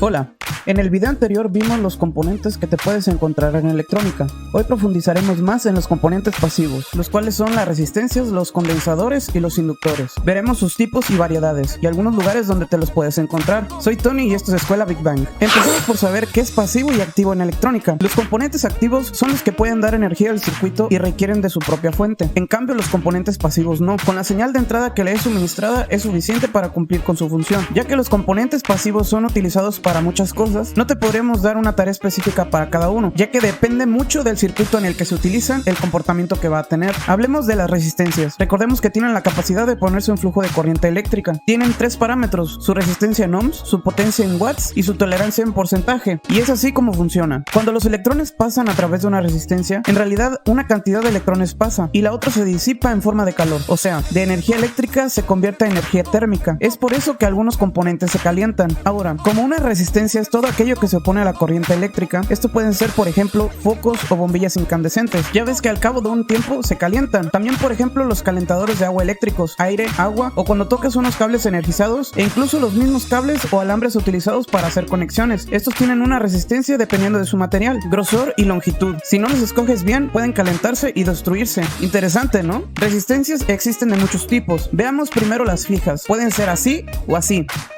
Hola, en el video anterior vimos los componentes que te puedes encontrar en electrónica. Hoy profundizaremos más en los componentes pasivos, los cuales son las resistencias, los condensadores y los inductores. Veremos sus tipos y variedades, y algunos lugares donde te los puedes encontrar. Soy Tony y esto es Escuela Big Bang. Empezamos por saber qué es pasivo y activo en electrónica. Los componentes activos son los que pueden dar energía al circuito y requieren de su propia fuente. En cambio, los componentes pasivos no. Con la señal de entrada que le es suministrada es suficiente para cumplir con su función. Ya que los componentes pasivos son utilizados para muchas cosas, no te podremos dar una tarea específica para cada uno, ya que depende mucho del circuito en el que se utilizan, el comportamiento que va a tener. Hablemos de las resistencias. Recordemos que tienen la capacidad de ponerse un flujo de corriente eléctrica. Tienen tres parámetros: su resistencia en ohms, su potencia en watts y su tolerancia en porcentaje. Y es así como funciona. Cuando los electrones pasan a través de una resistencia, en realidad una cantidad de electrones pasa y la otra se disipa en forma de calor, o sea, de energía eléctrica se convierte a energía térmica. Es por eso que algunos componentes se calientan. Ahora, como una resistencia es todo aquello que se opone a la corriente eléctrica, esto pueden ser, por ejemplo, focos o bombillas incandescentes. Ya ves que al cabo de un tiempo se calientan. También, por ejemplo, los calentadores de agua eléctricos, aire, agua, o cuando tocas unos cables energizados, e incluso los mismos cables o alambres utilizados para hacer conexiones. Estos tienen una resistencia dependiendo de su material, grosor y longitud. Si no los escoges bien, pueden calentarse y destruirse. Interesante, ¿no? Resistencias existen de muchos tipos. Veamos primero las fijas. Pueden ser así,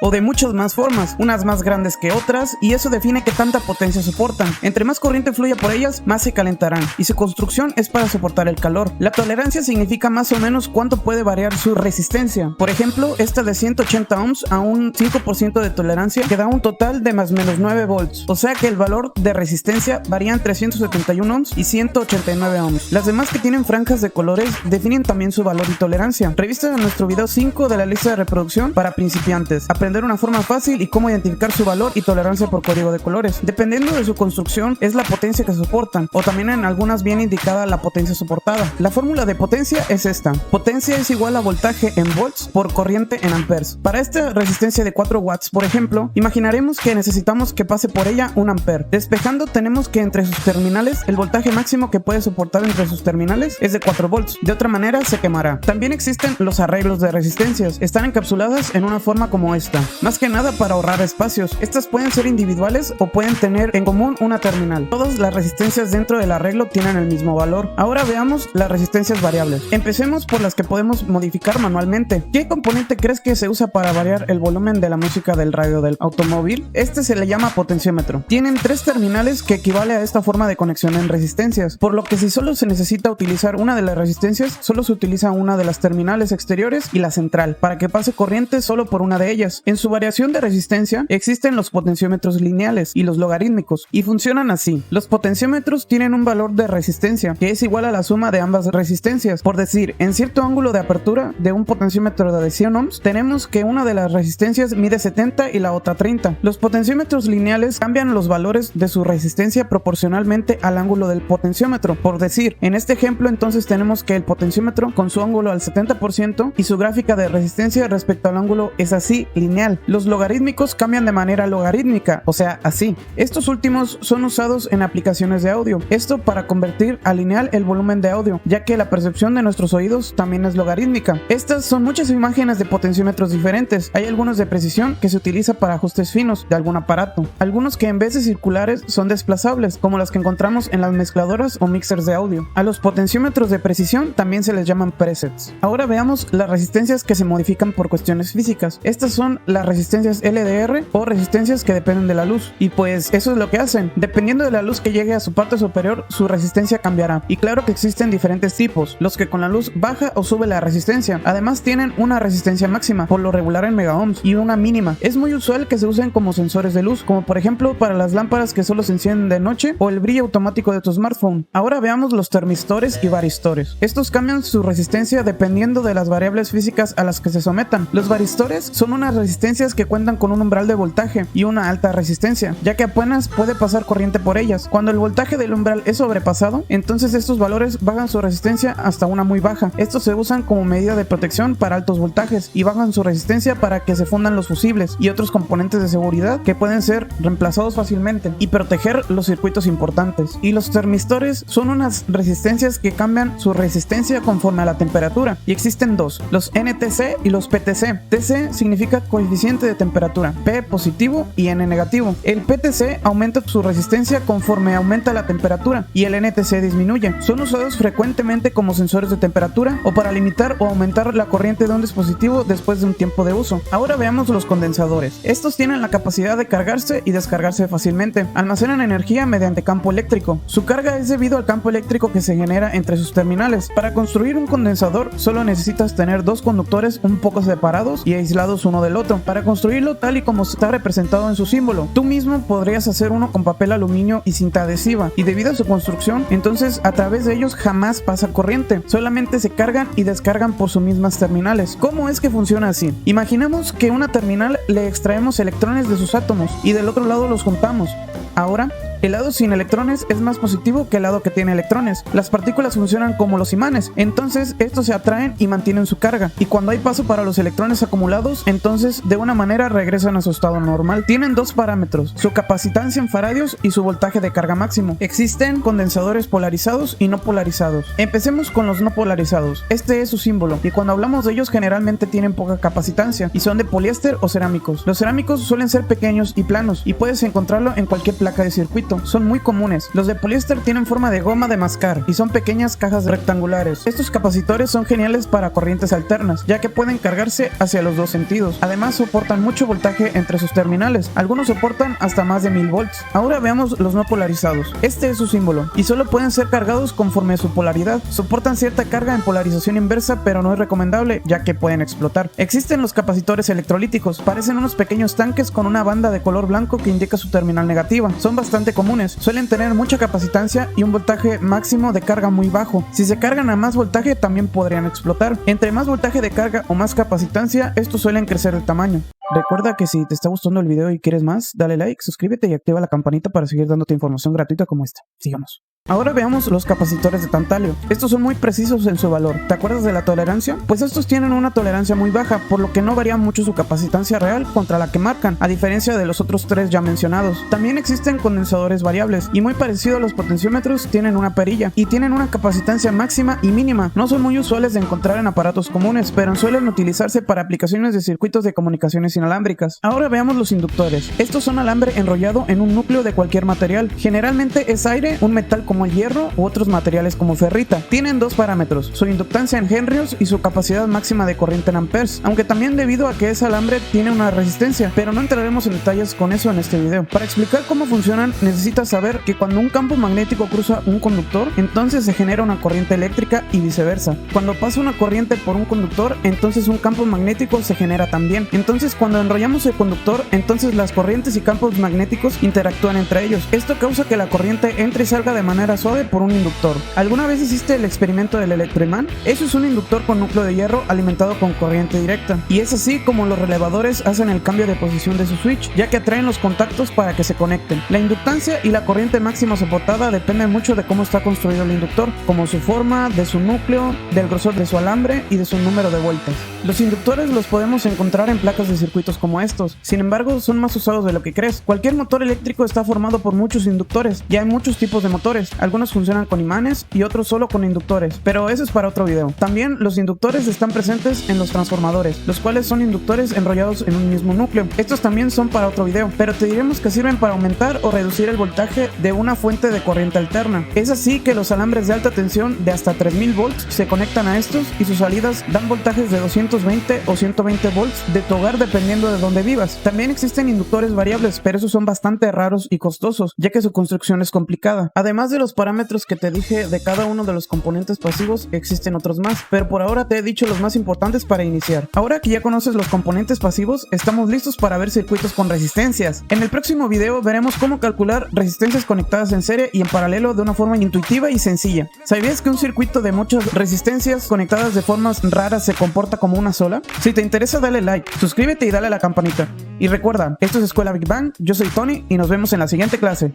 o de muchas más formas, unas más grandes que otras, y eso define qué tanta potencia soportan. Entre más corriente fluya por ellas, más se calentarán, y su construcción es para soportar el calor. La tolerancia significa más o menos cuánto puede variar su resistencia. Por ejemplo, esta de 180 ohms a un 5% de tolerancia, que da un total de más o menos 9 volts, o sea que el valor de resistencia varía entre 171 ohms y 189 ohms. Las demás, que tienen franjas de colores, definen también su valor y tolerancia. Revisa nuestro video 5 de la lista de reproducción para principiantes. Aprender una forma fácil y cómo identificar su valor y tolerancia por código de colores. Dependiendo de su construcción es la potencia que soportan, o también en algunas viene indicada la potencia soportada. La fórmula de potencia es esta: potencia es igual a voltaje en volts por corriente en amperes. Para esta resistencia de 4 watts, por ejemplo, imaginaremos que necesitamos que pase por ella 1 ampere. Despejando, tenemos que entre sus terminales el voltaje máximo que puede soportar entre sus terminales es de 4 volts. De otra manera se quemará. También existen los arreglos de resistencias. Están encapsuladas en una forma como esta, más que nada para ahorrar espacios. Estas pueden ser individuales o pueden tener en común una terminal. Todas las resistencias dentro del arreglo tienen el mismo valor. Ahora veamos las resistencias variables. Empecemos por las que podemos modificar manualmente. ¿Qué componente crees que se usa para variar el volumen de la música del radio del automóvil? Este se le llama potenciómetro. Tienen 3 terminales que equivale a esta forma de conexión en resistencias, por lo que si solo se necesita utilizar una de las resistencias, solo se utiliza una de las terminales exteriores y la central, para que pase corriente solo por una de ellas. En su variación de resistencia existen los potenciómetros lineales y los logarítmicos, y funcionan así. Los potenciómetros tienen un valor de resistencia que es igual a la suma de ambas resistencias. Por decir, en cierto ángulo de apertura de un potenciómetro de 100 ohms, tenemos que una de las resistencias mide 70 y la otra 30. Los potenciómetros lineales cambian los valores de su resistencia proporcionalmente al ángulo del potenciómetro. Por decir, en este ejemplo entonces tenemos que el potenciómetro con su ángulo al 70% y su gráfica de resistencia respecto al ángulo es así, lineal. Los logarítmicos cambian de manera logarítmica, o sea, así. Estos últimos son usados en aplicaciones de audio. Esto para convertir a lineal el volumen de audio, ya que la percepción de nuestros oídos también es logarítmica. Estas son muchas imágenes de potenciómetros diferentes. Hay algunos de precisión que se utiliza para ajustes finos de algún aparato. Algunos que en vez de circulares son desplazables, como las que encontramos en las mezcladoras o mixers de audio. A los potenciómetros de precisión también se les llaman presets. Ahora veamos las resistencias que se modifican por cuestiones físicas. Estas son las resistencias LDR o resistencias que dependen de la luz. Y pues eso es lo que hacen. Dependiendo de la luz que llegue a su parte superior, su resistencia cambiará. Y claro que existen diferentes tipos, los que con la luz baja o sube la resistencia. Además tienen una resistencia máxima, por lo regular en megaohms, y una mínima. Es muy usual que se usen como sensores de luz, como por ejemplo para las lámparas que solo se encienden de noche o el brillo automático de tu smartphone. Ahora veamos los termistores y varistores. Estos cambian su resistencia dependiendo de las variables físicas a las que se sometan. Los varistores son unas resistencias que cuentan con un umbral de voltaje y una alta resistencia, ya que apenas puede pasar corriente por ellas. Cuando el voltaje del umbral es sobrepasado, entonces estos valores bajan su resistencia hasta una muy baja. Estos se usan como medida de protección para altos voltajes y bajan su resistencia para que se fundan los fusibles y otros componentes de seguridad que pueden ser reemplazados fácilmente y proteger los circuitos importantes. Y los termistores son unas resistencias que cambian su resistencia conforme a la temperatura, y existen dos: los NTC y los PTC. TC significa coeficiente de temperatura, P positivo y N negativo. El PTC aumenta su resistencia conforme aumenta la temperatura y el NTC disminuye. Son usados frecuentemente como sensores de temperatura o para limitar o aumentar la corriente de un dispositivo después de un tiempo de uso. Ahora veamos los condensadores. Estos tienen la capacidad de cargarse y descargarse fácilmente. Almacenan energía mediante campo eléctrico. Su carga es debido al campo eléctrico que se genera entre sus terminales. Para construir un condensador solo necesitas tener dos conductores un poco separados y aislados uno del otro. Para construirlo tal y como está representado en su símbolo, tú mismo podrías hacer uno con papel aluminio y cinta adhesiva, y debido a su construcción, entonces a través de ellos jamás pasa corriente, solamente se cargan y descargan por sus mismas terminales. ¿Cómo es que funciona así? Imaginemos que una terminal le extraemos electrones de sus átomos y del otro lado los juntamos. Ahora, el lado sin electrones es más positivo que el lado que tiene electrones. Las partículas funcionan como los imanes, entonces estos se atraen y mantienen su carga, y cuando hay paso para los electrones acumulados, entonces de una manera regresan a su estado normal. Tienen dos parámetros: su capacitancia en faradios y su voltaje de carga máximo. Existen condensadores polarizados y no polarizados. Empecemos con los no polarizados. Este es su símbolo, y cuando hablamos de ellos generalmente tienen poca capacitancia y son de poliéster o cerámicos. Los cerámicos suelen ser pequeños y planos, y puedes encontrarlo en cualquier placa de circuito. Son muy comunes. Los de poliéster tienen forma de goma de mascar y son pequeñas cajas rectangulares. Estos capacitores son geniales para corrientes alternas, ya que pueden cargarse hacia los dos sentidos. Además soportan mucho voltaje entre sus terminales. Algunos soportan hasta más de 1000 volts. Ahora veamos los no polarizados. Este es su símbolo y solo pueden ser cargados conforme a su polaridad. Soportan cierta carga en polarización inversa, pero no es recomendable ya que pueden explotar. Existen los capacitores electrolíticos. Parecen unos pequeños tanques con una banda de color blanco que indica su terminal negativa. Son bastante comunes, suelen tener mucha capacitancia y un voltaje máximo de carga muy bajo. Si se cargan a más voltaje también podrían explotar. Entre más voltaje de carga o más capacitancia, estos suelen crecer de tamaño. Recuerda que si te está gustando el video y quieres más, dale like, suscríbete y activa la campanita para seguir dándote información gratuita como esta. Sigamos. Ahora veamos los capacitores de tantalio. Estos son muy precisos en su valor. ¿Te acuerdas de la tolerancia? Pues estos tienen una tolerancia muy baja, por lo que no varía mucho su capacitancia real contra la que marcan, a diferencia de los otros tres ya mencionados. También existen condensadores variables, y muy parecido a los potenciómetros, tienen una perilla, y tienen una capacitancia máxima y mínima. No son muy usuales de encontrar en aparatos comunes, pero suelen utilizarse para aplicaciones de circuitos de comunicaciones inalámbricas. Ahora veamos los inductores. Estos son alambre enrollado en un núcleo de cualquier material. Generalmente es aire, un metal como el hierro u otros materiales como ferrita. Tienen dos parámetros: su inductancia en henrios y su capacidad máxima de corriente en amperes, aunque también debido a que ese alambre tiene una resistencia, pero no entraremos en detalles con eso en este video. Para explicar cómo funcionan, necesitas saber que cuando un campo magnético cruza un conductor, entonces se genera una corriente eléctrica y viceversa. Cuando pasa una corriente por un conductor, entonces un campo magnético se genera también. Entonces cuando enrollamos el conductor, entonces las corrientes y campos magnéticos interactúan entre ellos. Esto causa que la corriente entre y salga de manera suave por un inductor. ¿Alguna vez hiciste el experimento del electroimán? Eso es un inductor con núcleo de hierro alimentado con corriente directa, y es así como los relevadores hacen el cambio de posición de su switch, ya que atraen los contactos para que se conecten. La inductancia y la corriente máxima soportada dependen mucho de cómo está construido el inductor, como su forma, de su núcleo, del grosor de su alambre y de su número de vueltas. Los inductores los podemos encontrar en placas de circuitos como estos, sin embargo son más usados de lo que crees. Cualquier motor eléctrico está formado por muchos inductores, y hay muchos tipos de motores. Algunos funcionan con imanes y otros solo con inductores, pero eso es para otro video. También los inductores están presentes en los transformadores, los cuales son inductores enrollados en un mismo núcleo. Estos también son para otro video, pero te diremos que sirven para aumentar o reducir el voltaje de una fuente de corriente alterna. Es así que los alambres de alta tensión de hasta 3000 volts se conectan a estos, y sus salidas dan voltajes de 220 o 120 volts de tu hogar dependiendo de dónde vivas. También existen inductores variables, pero esos son bastante raros y costosos, ya que su construcción es complicada. Además de los parámetros que te dije de cada uno de los componentes pasivos, existen otros más, pero por ahora te he dicho los más importantes para iniciar. Ahora que ya conoces los componentes pasivos, estamos listos para ver circuitos con resistencias. En el próximo video veremos cómo calcular resistencias conectadas en serie y en paralelo de una forma intuitiva y sencilla. ¿Sabías que un circuito de muchas resistencias conectadas de formas raras se comporta como una sola? Si te interesa, dale like, suscríbete y dale a la campanita. Y recuerda, esto es Escuela Big Bang, yo soy Tony y nos vemos en la siguiente clase.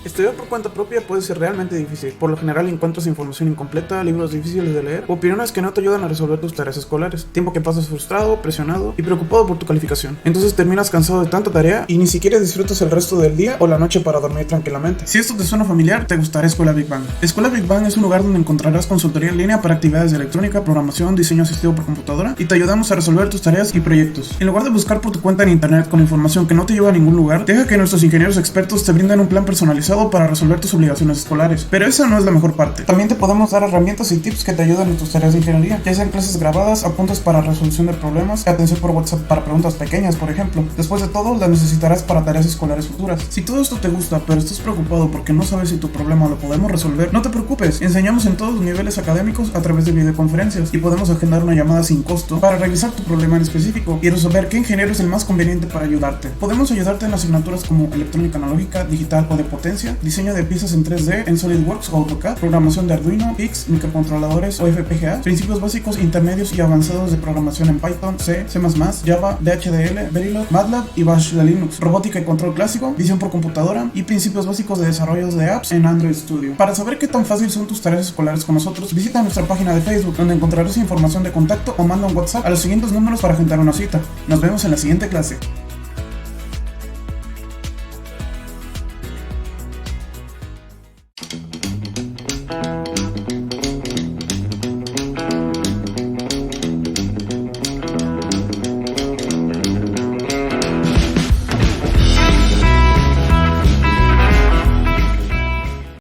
Estudiar por cuenta propia puede ser realmente difícil. Por lo general encuentras información incompleta, libros difíciles de leer, opiniones que no te ayudan a resolver tus tareas escolares, tiempo que pasas frustrado, presionado y preocupado por tu calificación. Entonces terminas cansado de tanta tarea y ni siquiera disfrutas el resto del día o la noche para dormir tranquilamente. Si esto te suena familiar, te gustará Escuela Big Bang. Escuela Big Bang es un lugar donde encontrarás consultoría en línea para actividades de electrónica, programación, diseño asistido por computadora y te ayudamos a resolver tus tareas y proyectos. En lugar de buscar por tu cuenta en internet con información que no te lleva a ningún lugar, deja que nuestros ingenieros expertos te brinden un plan personalizado para resolver tus obligaciones escolares. Pero esa no es la mejor parte. También te podemos dar herramientas y tips que te ayudan en tus tareas de ingeniería, ya sean clases grabadas, apuntes para resolución de problemas, atención por WhatsApp para preguntas pequeñas, por ejemplo. Después de todo, las necesitarás para tareas escolares futuras. Si todo esto te gusta, pero estás preocupado porque no sabes si tu problema lo podemos resolver, no te preocupes. Enseñamos en todos los niveles académicos a través de videoconferencias y podemos agendar una llamada sin costo para revisar tu problema en específico y resolver qué ingeniero es el más conveniente para ayudarte. Podemos ayudarte en asignaturas como electrónica analógica, digital o de potencia, diseño de piezas en 3D en SolidWorks o AutoCAD, programación de Arduino, PIX, microcontroladores o FPGA, principios básicos, intermedios y avanzados de programación en Python, C, C++, Java, DHDL, Verilog, MATLAB y Bash de Linux, robótica y control clásico, visión por computadora y principios básicos de desarrollo de apps en Android Studio. Para saber qué tan fácil son tus tareas escolares con nosotros, visita nuestra página de Facebook, donde encontrarás información de contacto o manda un WhatsApp a los siguientes números para agendar una cita. Nos vemos en la siguiente clase.